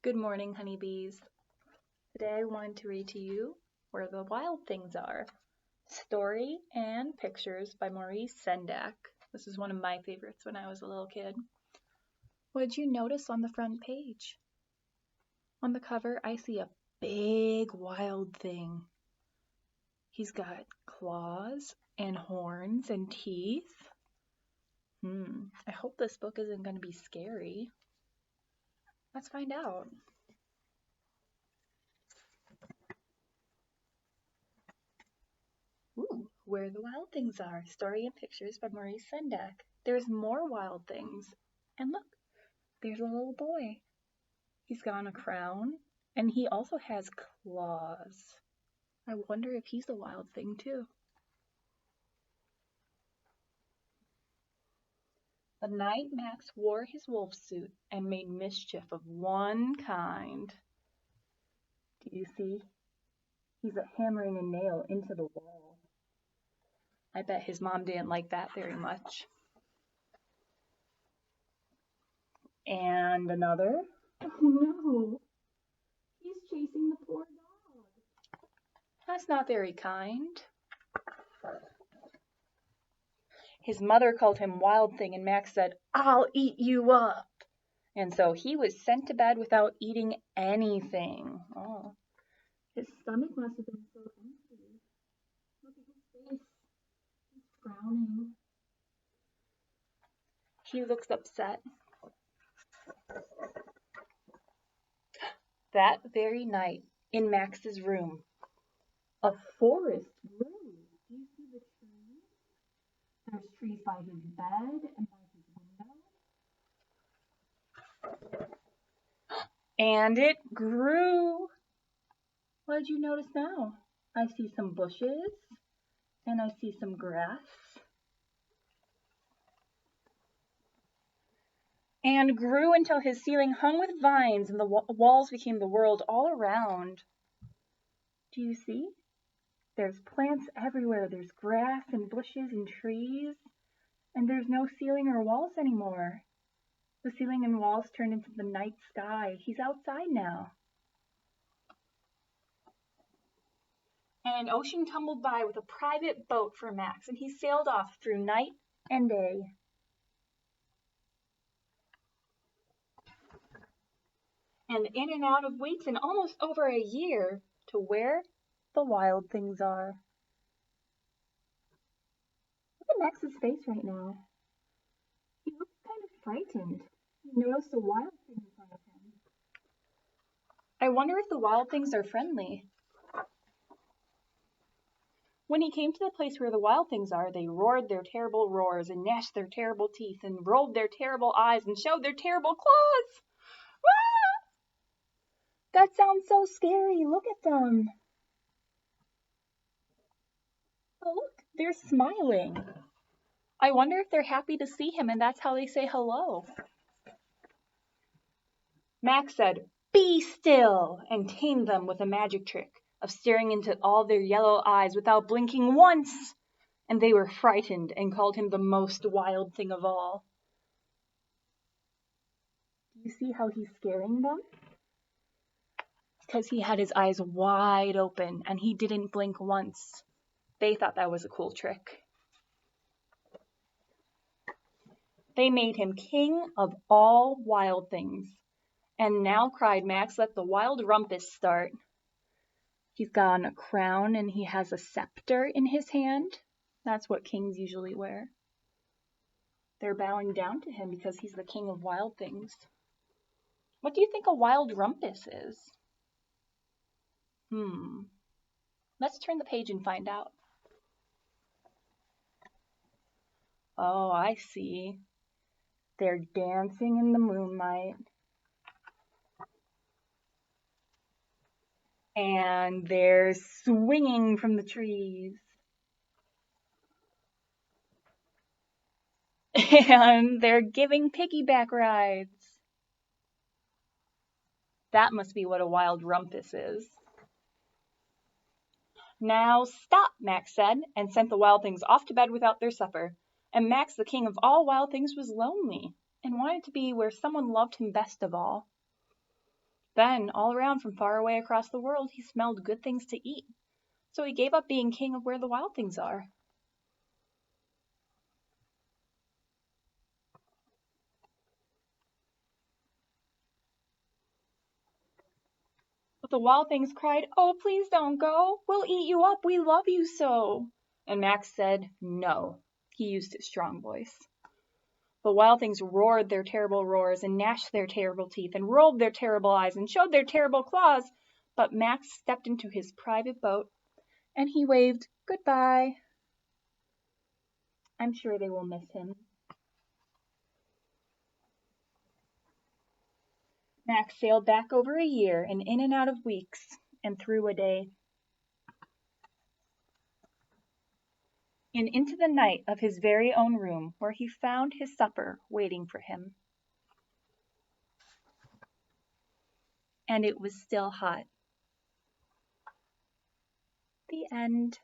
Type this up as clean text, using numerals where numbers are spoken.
Good morning, honeybees. Today I wanted to read to you Where the Wild Things Are, Story and Pictures by Maurice Sendak. This is one of my favorites when I was a little kid. What did you notice on the front page? On the cover, I see a big wild thing. He's got claws and horns and teeth. I hope this book isn't going to be scary. Let's find out. Where the Wild Things Are, Story and Pictures by Maurice Sendak. There's more wild things. And look, there's a little boy. He's got a crown, and he also has claws. I wonder if he's a wild thing too. The night Max wore his wolf suit and made mischief of one kind. Do you see? He's hammering a nail into the wall. I bet his mom didn't like that very much. And another. Oh no, he's chasing the poor dog. That's not very kind. His mother called him Wild Thing, and Max said, "I'll eat you up." And so he was sent to bed without eating anything. Oh, his stomach must have been so empty. Look at his face. He's frowning. He looks upset. That very night, in Max's room, a forest grew. Do you see the trees? There's trees by his bed and by his window. And it grew. What did you notice now? I see some bushes and I see some grass. And grew until his ceiling hung with vines and the walls became the world all around. Do you see? There's plants everywhere. There's grass and bushes and trees. And there's no ceiling or walls anymore. The ceiling and walls turned into the night sky. He's outside now. And an ocean tumbled by with a private boat for Max, and he sailed off through night and day. And in and out of weeks and almost over a year to where the wild things are. Look at Max's face right now. He looks kind of frightened. He noticed a wild thing in front of him. I wonder if the wild things are friendly. When he came to the place where the wild things are, they roared their terrible roars and gnashed their terrible teeth and rolled their terrible eyes and showed their terrible claws. Ah! That sounds so scary. Look at them. Oh, look, they're smiling. I wonder if they're happy to see him, and that's how they say hello. Max said, "Be still," and tamed them with a magic trick of staring into all their yellow eyes without blinking once. And they were frightened and called him the most wild thing of all. Do you see how he's scaring them? Because he had his eyes wide open and he didn't blink once. They thought that was a cool trick. They made him king of all wild things. And now, cried Max, let the wild rumpus start. He's got a crown and he has a scepter in his hand. That's what kings usually wear. They're bowing down to him because he's the king of wild things. What do you think a wild rumpus is? Let's turn the page and find out. Oh, I see. They're dancing in the moonlight. And they're swinging from the trees. And they're giving piggyback rides. That must be what a wild rumpus is. Now stop, Max said, and sent the wild things off to bed without their supper. And Max, the king of all wild things, was lonely and wanted to be where someone loved him best of all. Then, all around from far away across the world, he smelled good things to eat. So he gave up being king of where the wild things are. But the wild things cried, "Oh, please don't go. We'll eat you up. We love you so." And Max said, "No." He used his strong voice. The wild things roared their terrible roars and gnashed their terrible teeth and rolled their terrible eyes and showed their terrible claws. But Max stepped into his private boat and he waved goodbye. I'm sure they will miss him. Max sailed back over a year and in and out of weeks and through a day. And into the night of his very own room, where he found his supper waiting for him. And it was still hot. The end.